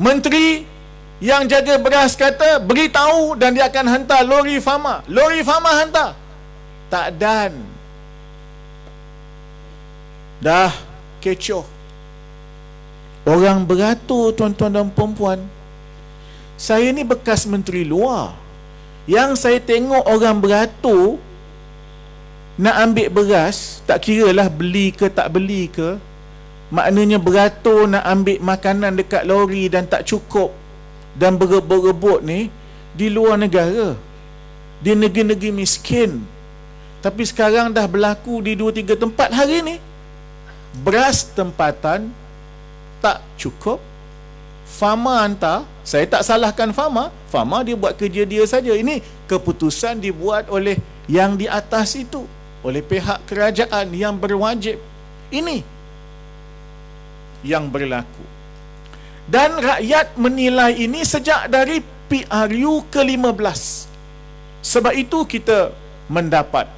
Menteri yang jaga beras kata beritahu dan dia akan hantar lori Fama. Lori Fama hantar. Tak dan. Dah kecoh. Orang beratur, tuan-tuan dan puan-puan. Saya ni bekas menteri luar. Yang saya tengok orang beratur nak ambil beras, tak kira lah beli ke tak beli ke, maknanya beratur nak ambil makanan dekat lori dan tak cukup dan berebut-rebut ni di luar negara, di negeri-negeri miskin. Tapi sekarang dah berlaku di 2-3 tempat hari ni. Beras tempatan tak cukup. Fama hantar. Saya tak salahkan Fama. Fama dia buat kerja dia saja. Ini keputusan dibuat oleh yang di atas itu, oleh pihak kerajaan yang berwajib. Ini yang berlaku. Dan rakyat menilai ini sejak dari PRU ke-15. Sebab itu kita mendapat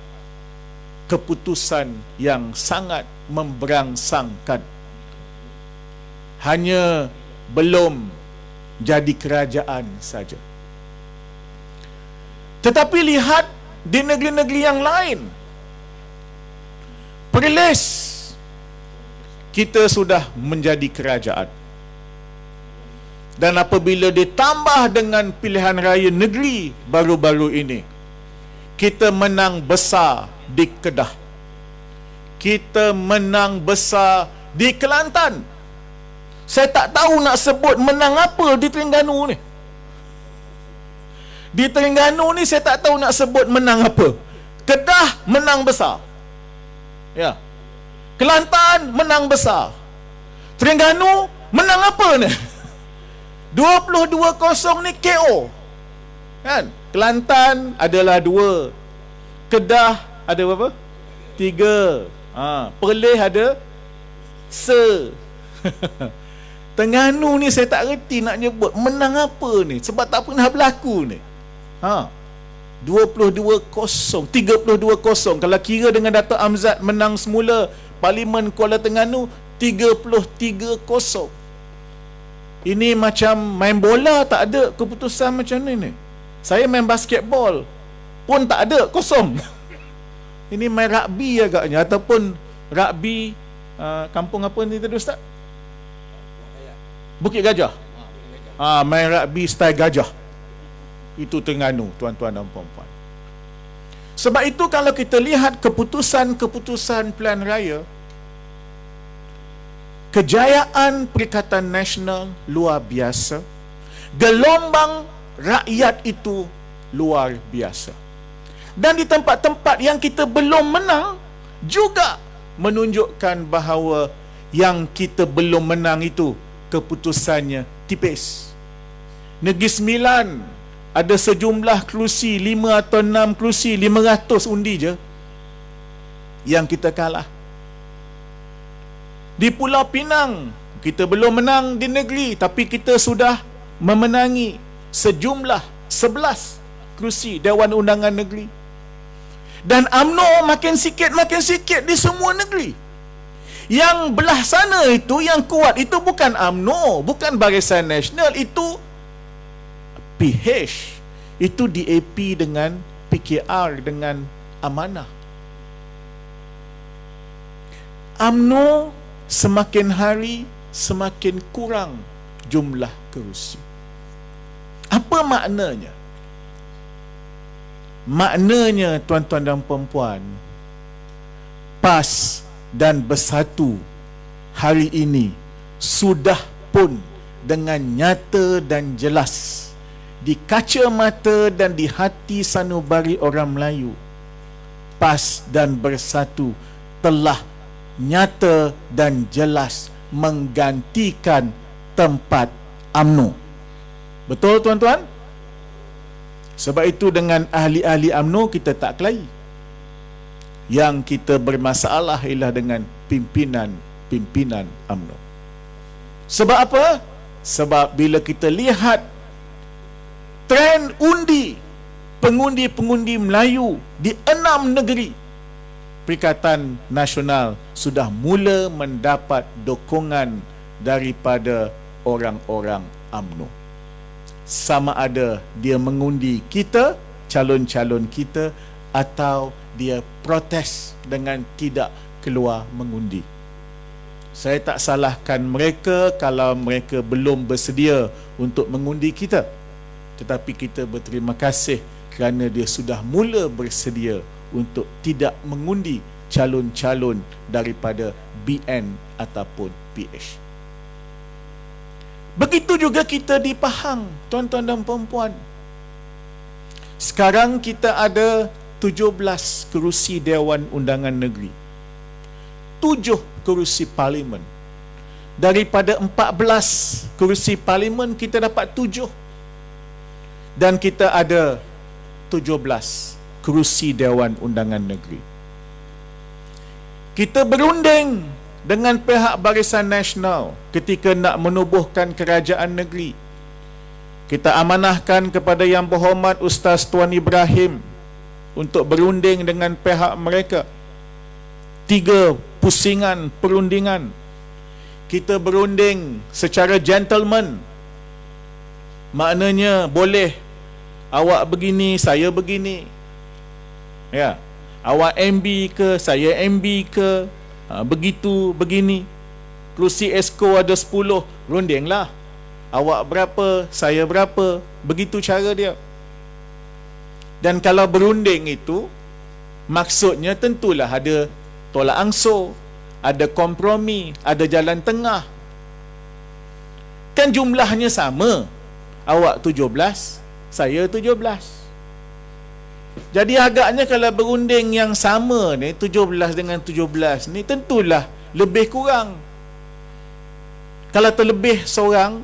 keputusan yang sangat memberangsangkan. Hanya belum jadi kerajaan saja. Tetapi lihat di negeri-negeri yang lain. Perlis kita sudah menjadi kerajaan. Dan apabila ditambah dengan pilihan raya negeri baru-baru ini, kita menang besar di Kedah. Kita menang besar di Kelantan. Saya tak tahu nak sebut menang apa di Terengganu ni. Di Terengganu ni saya tak tahu nak sebut menang apa. Kedah menang besar. Ya. Kelantan menang besar. Terengganu menang apa ni? 22-0 ni KO. Kan? Kelantan adalah 2. Kedah ada berapa? 3. Perlis ada se. Terengganu ni saya tak reti nak nyebut menang apa ni, sebab tak pernah berlaku ni. 22-0, 32-0. Kalau kira dengan Dato' Amzad menang semula Parlimen Kuala Terengganu 33-0. Ini macam main bola, tak ada keputusan macam ni. Saya main basketball pun tak ada, kosong. Ini main rugby agaknya, ataupun rugby kampung apa ni tadi Ustaz? Bukit Gajah. Main rugby style gajah. Itu Terengganu, tuan-tuan dan puan-puan. Sebab itu kalau kita lihat keputusan-keputusan pilihan raya, kejayaan Perikatan Nasional luar biasa. Gelombang rakyat itu luar biasa. Dan di tempat-tempat yang kita belum menang juga menunjukkan bahawa yang kita belum menang itu keputusannya tipis. Negeri Sembilan ada sejumlah kerusi, 5 atau 6 kerusi, 500 undi je yang kita kalah. Di Pulau Pinang kita belum menang di negeri, tapi kita sudah memenangi sejumlah 11 kerusi Dewan Undangan Negeri. Dan UMNO makin sikit di semua negeri. Yang belah sana itu, yang kuat itu bukan UMNO, bukan Barisan Nasional, itu PH, itu DAP dengan PKR dengan Amanah. UMNO semakin hari semakin kurang jumlah kerusi. Apa maknanya? Maknanya, tuan-tuan dan puan-puan, PAS dan Bersatu hari ini sudah pun dengan nyata dan jelas di kaca mata dan di hati sanubari orang Melayu, PAS dan Bersatu telah nyata dan jelas menggantikan tempat UMNO. Betul tuan-tuan? Sebab itu dengan ahli-ahli UMNO kita tak kelahi. Yang kita bermasalah ialah dengan pimpinan UMNO. Sebab apa? Sebab bila kita lihat trend undi pengundi-pengundi Melayu di 6 negeri, Perikatan Nasional sudah mula mendapat dukungan daripada orang-orang UMNO. Sama ada dia mengundi kita, calon-calon kita, atau dia protes dengan tidak keluar mengundi. Saya tak salahkan mereka kalau mereka belum bersedia untuk mengundi kita. Tetapi kita berterima kasih kerana dia sudah mula bersedia untuk tidak mengundi calon-calon daripada BN ataupun PH. Begitu juga kita di Pahang, tuan-tuan dan puan-puan. Sekarang kita ada 17 kerusi Dewan Undangan Negeri, 7 kerusi Parlimen. Daripada 14 kerusi Parlimen, kita dapat 7. Dan kita ada 17 kerusi Dewan Undangan Negeri. Kita berunding dengan pihak Barisan Nasional ketika nak menubuhkan kerajaan negeri. Kita amanahkan kepada Yang Berhormat Ustaz Tuan Ibrahim untuk berunding dengan pihak mereka. 3 pusingan perundingan. Kita berunding secara gentleman. Maknanya boleh awak begini, saya begini. Ya, awak MB ke, saya MB ke, begitu, begini. Kerusi Esko ada 10, rundinglah. Awak berapa, saya berapa. Begitu cara dia. Dan kalau berunding itu, maksudnya tentulah ada tolak ansur, ada kompromi, ada jalan tengah. Kan jumlahnya sama. Awak 17, saya 17. Jadi agaknya kalau berunding yang sama ni, 17 dengan 17 ni, tentulah lebih kurang. Kalau terlebih seorang,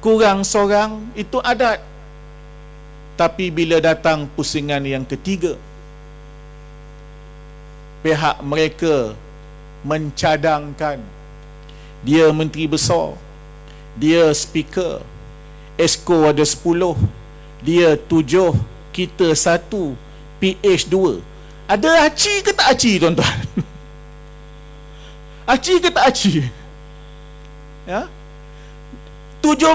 kurang seorang, itu adat. Tapi bila datang pusingan yang ketiga, pihak mereka mencadangkan dia menteri besar, dia speaker, Esko ada 10, dia 7, kita 1, PH 2. Ada aci ke tak aci, tuan-tuan? Aci ke tak aci? Ya? 17.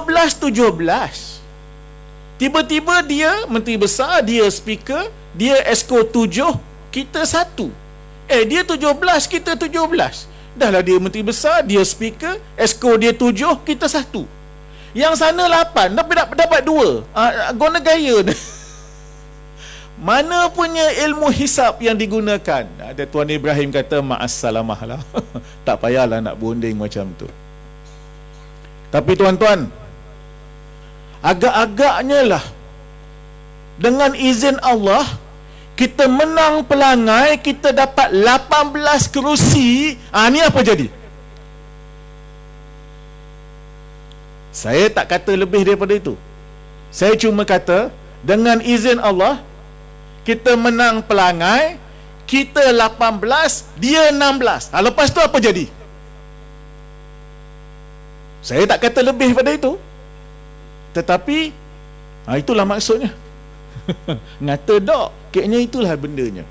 Tiba-tiba dia menteri besar, dia speaker, dia Esko 7, kita 1. Dia 17, kita 17. Dahlah dia menteri besar, dia speaker, Esko dia 7, kita 1. Yang sana 8, tapi dapat 2. Guna gaya ni. Mana punya ilmu hisap yang digunakan? Ada Tuan Ibrahim kata, ma'assalamah lah. Tak payahlah nak berunding macam tu. Tapi tuan-tuan, agak-agaknya lah, dengan izin Allah, kita menang pelangai, kita dapat 18 kerusi. Ni apa jadi? Saya tak kata lebih daripada itu. Saya cuma kata, dengan izin Allah, kita menang pelangai, kita 18, dia 16. Lepas tu apa jadi? Saya tak kata lebih daripada itu. Tetapi itulah maksudnya. Ngata dok, kayaknya itulah bendanya.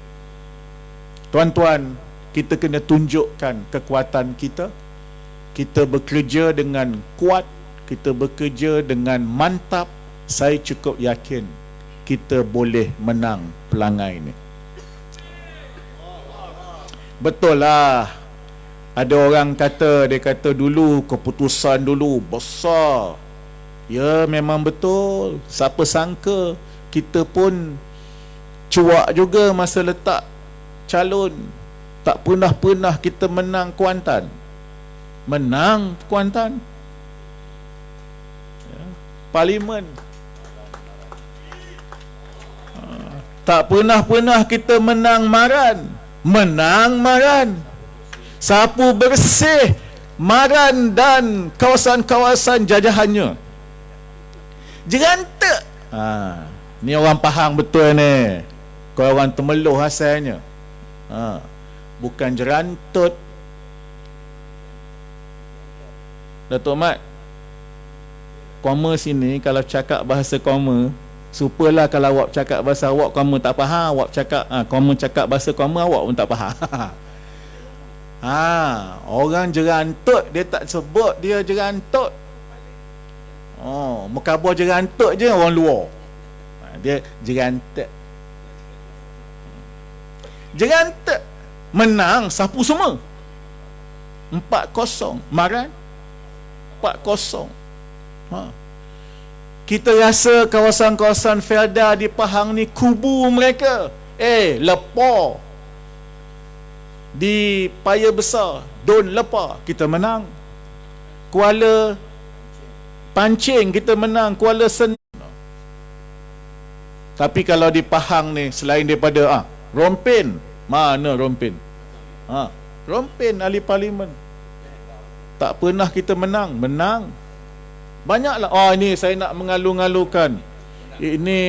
Tuan-tuan, kita kena tunjukkan kekuatan kita. Kita bekerja dengan kuat, kita bekerja dengan mantap. Saya cukup yakin kita boleh menang pelangai ni. Betul lah, ada orang kata, dia kata dulu keputusan dulu besar. Ya, memang betul. Siapa sangka kita pun cuak juga masa letak calon. Tak pernah kita menang Kuantan. Menang Kuantan, ya. Parlimen. Tak pernah kita menang Maran. Menang Maran. Sapu bersih Maran dan kawasan-kawasan jajahannya. Jerantak. Ni orang Pahang betul ni. Kau orang Temeloh asalnya. Bukan jerantut. Datuk Mat, koma sini kalau cakap bahasa koma, supalah kalau awak cakap bahasa awak, koma tak faham. Awak cakap koma cakap bahasa koma, awak pun tak faham. Orang jerantut, dia tak sebut dia jerantut. Mekabur jerantuk je orang luar. Dia jerantuk. Jerantuk menang sapu semua. 4-0. Maran 4-0. Kita rasa kawasan-kawasan Felda di Pahang ni kubu mereka. Lepa. Di Paya Besar, Don lepa, kita menang. Kuala Pancing kita menang, Kuala Sen. Tapi kalau di Pahang ni, selain daripada Rompin, mana Rompin? Rompin ahli parlimen. Tak pernah kita menang. Banyaklah. Ini saya nak mengalu-ngalukan. Ini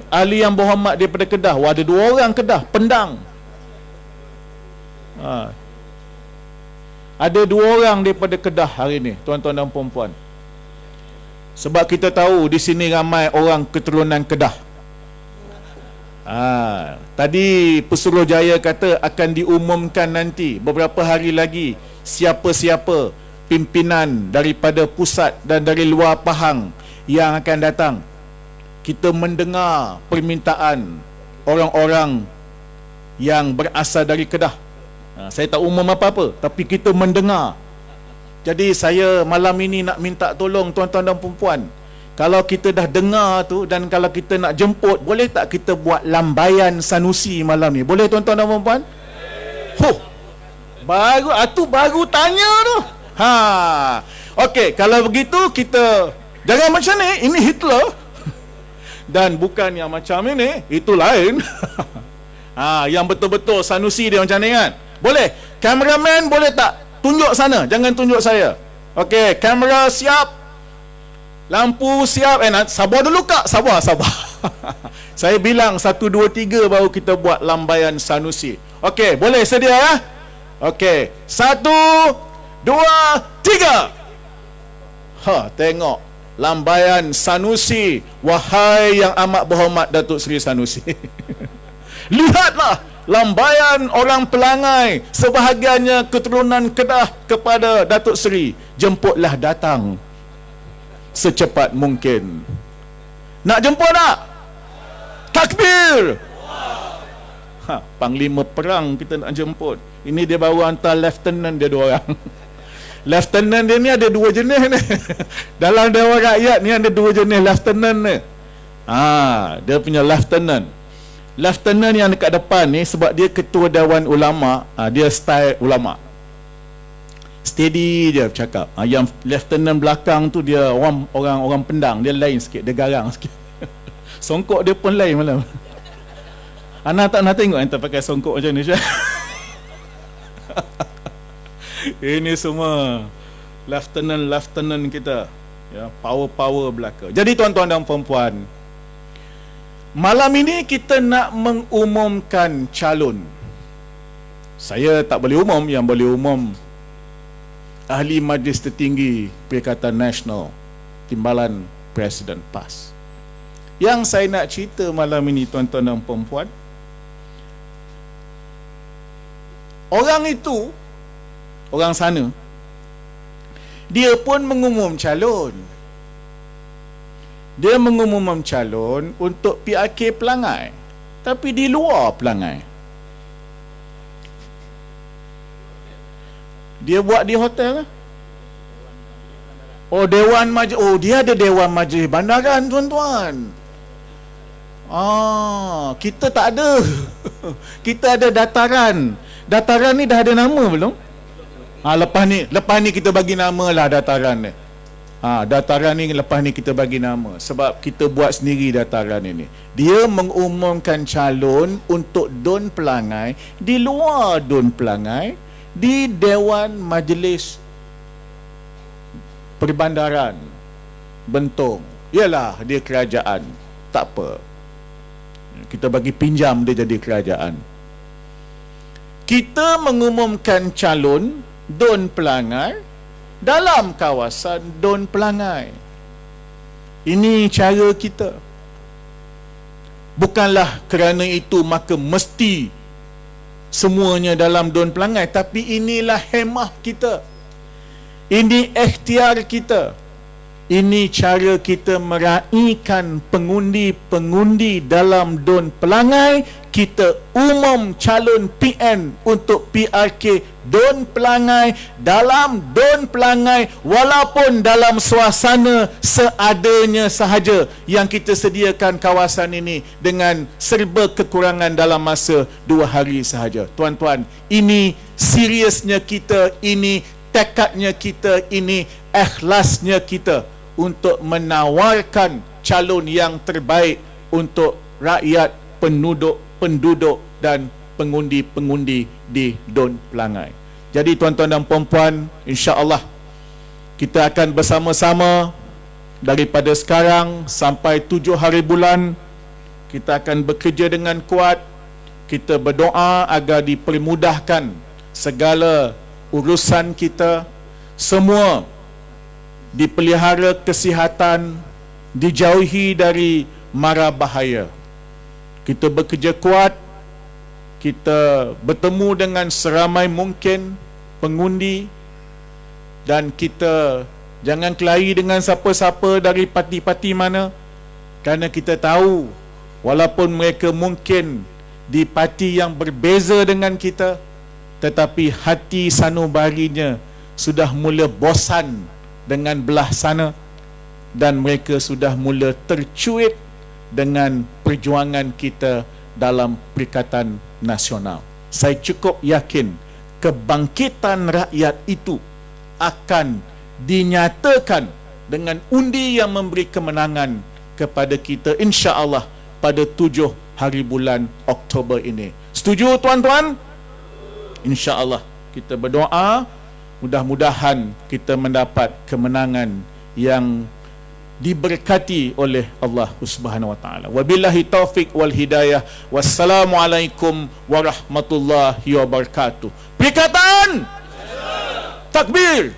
ahli yang berhormat daripada Kedah. Ada 2 orang Kedah, Pendang. Ada 2 orang daripada Kedah hari ni, tuan-tuan dan puan-puan. Sebab kita tahu di sini ramai orang keturunan Kedah. Tadi Pesuruhjaya kata akan diumumkan nanti beberapa hari lagi siapa-siapa pimpinan daripada pusat dan dari luar Pahang yang akan datang. Kita mendengar permintaan orang-orang yang berasal dari Kedah. Saya tak umum apa-apa, tapi kita mendengar. Jadi saya malam ini nak minta tolong tuan-tuan dan puan-puan. Kalau kita dah dengar tu dan kalau kita nak jemput, boleh tak kita buat lambaian Sanusi malam ni? Boleh tuan-tuan dan puan-puan? Baru tanya tu. Okey, kalau begitu kita jangan macam ni, ini Hitler. Dan bukan yang macam ini, itu lain. Yang betul-betul Sanusi dia macam ni kan. Boleh? Kameraman boleh tak tunjuk sana, jangan tunjuk saya. Okey, kamera siap. Lampu siap. Sabar dulu kak, sabar. Saya bilang 1, 2, 3 baru kita buat lambaian Sanusi. Okey, boleh sedia ya? Okey, 1, 2, 3. Tengok lambaian Sanusi. Wahai yang amat berhormat Datuk Seri Sanusi. Lihatlah lambaian orang Pelangai, sebahagiannya keturunan Kedah, kepada Datuk Seri. Jemputlah datang secepat mungkin. Nak jemput tak? Takbir! Panglima perang kita nak jemput. Ini dia baru hantar lieutenant dia 2 orang. Lieutenant dia ni ada 2 jenis ni. Dalam Dewan Rakyat ni ada 2 jenis lieutenant ni. Dia punya lieutenant. Lieutenant yang dekat depan ni sebab dia ketua Dewan Ulama, dia style ulama. Steady dia bercakap. Yang lieutenant belakang tu dia orang pendang, dia lain sikit, dia garang sikit. Songkok dia pun lain malam. Ana tak nak tengok anda pakai songkok macam ni. Ini semua lieutenant kita, ya, power belaka. Jadi tuan-tuan dan puan-puan, malam ini kita nak mengumumkan calon. Saya tak boleh umum, yang boleh umum Ahli Majlis Tertinggi Perikatan Nasional, Timbalan Presiden PAS. Yang saya nak cerita malam ini tuan-tuan dan puan-puan, orang itu, orang sana, dia pun mengumum calon. Dia mengumum calon untuk PRK Pelangai, tapi di luar Pelangai. Dia buat di hotel. Dewan Majlis. Dia ada Dewan Majlis Bandaran, tuan-tuan. Kita tak ada. Kita ada dataran. Dataran ni dah ada nama belum? Lepas ni kita bagi nama lah dataran ni. Dataran ni lepas ni kita bagi nama, sebab kita buat sendiri dataran ini. Dia mengumumkan calon untuk Dun Pelangai, di luar Dun Pelangai, di Dewan Majlis Perbandaran Bentong. Yalah, dia kerajaan. Tak apa, kita bagi pinjam dia jadi kerajaan. Kita mengumumkan calon Dun Pelangai dalam kawasan Dun Pelangai. Ini cara kita. Bukanlah kerana itu maka mesti semuanya dalam Dun Pelangai, tapi inilah hemah kita. Ini ikhtiar kita. Ini cara kita meraihkan pengundi-pengundi dalam Don Pelangai. Kita umum calon PN untuk PRK Don Pelangai dalam Don Pelangai, walaupun dalam suasana seadanya sahaja yang kita sediakan kawasan ini dengan serba kekurangan dalam masa 2 hari sahaja. Tuan-tuan, ini seriusnya kita, ini tekadnya kita, ini ikhlasnya kita untuk menawarkan calon yang terbaik untuk rakyat, penduduk dan pengundi-pengundi di Don Pelangai. Jadi tuan-tuan dan puan-puan, insya-Allah kita akan bersama-sama daripada sekarang sampai 7 hari bulan. Kita akan bekerja dengan kuat. Kita berdoa agar dipermudahkan segala urusan kita, semua dipelihara kesihatan, dijauhi dari mara bahaya. Kita bekerja kuat, kita bertemu dengan seramai mungkin pengundi, dan kita jangan kelahi dengan siapa-siapa dari parti-parti mana, kerana kita tahu walaupun mereka mungkin di parti yang berbeza dengan kita, tetapi hati sanubarinya sudah mula bosan dengan belah sana, dan mereka sudah mula tercuit dengan perjuangan kita dalam Perikatan Nasional. Saya cukup yakin kebangkitan rakyat itu akan dinyatakan dengan undi yang memberi kemenangan kepada kita, insya-Allah pada 7 hari bulan Oktober ini. Setuju tuan-tuan? Insya-Allah kita berdoa mudah-mudahan kita mendapat kemenangan yang diberkati oleh Allah Subhanahu wa taala. Wabillahi taufik wal hidayah. Wassalamualaikum warahmatullahi wabarakatuh. Perikatan! Takbir!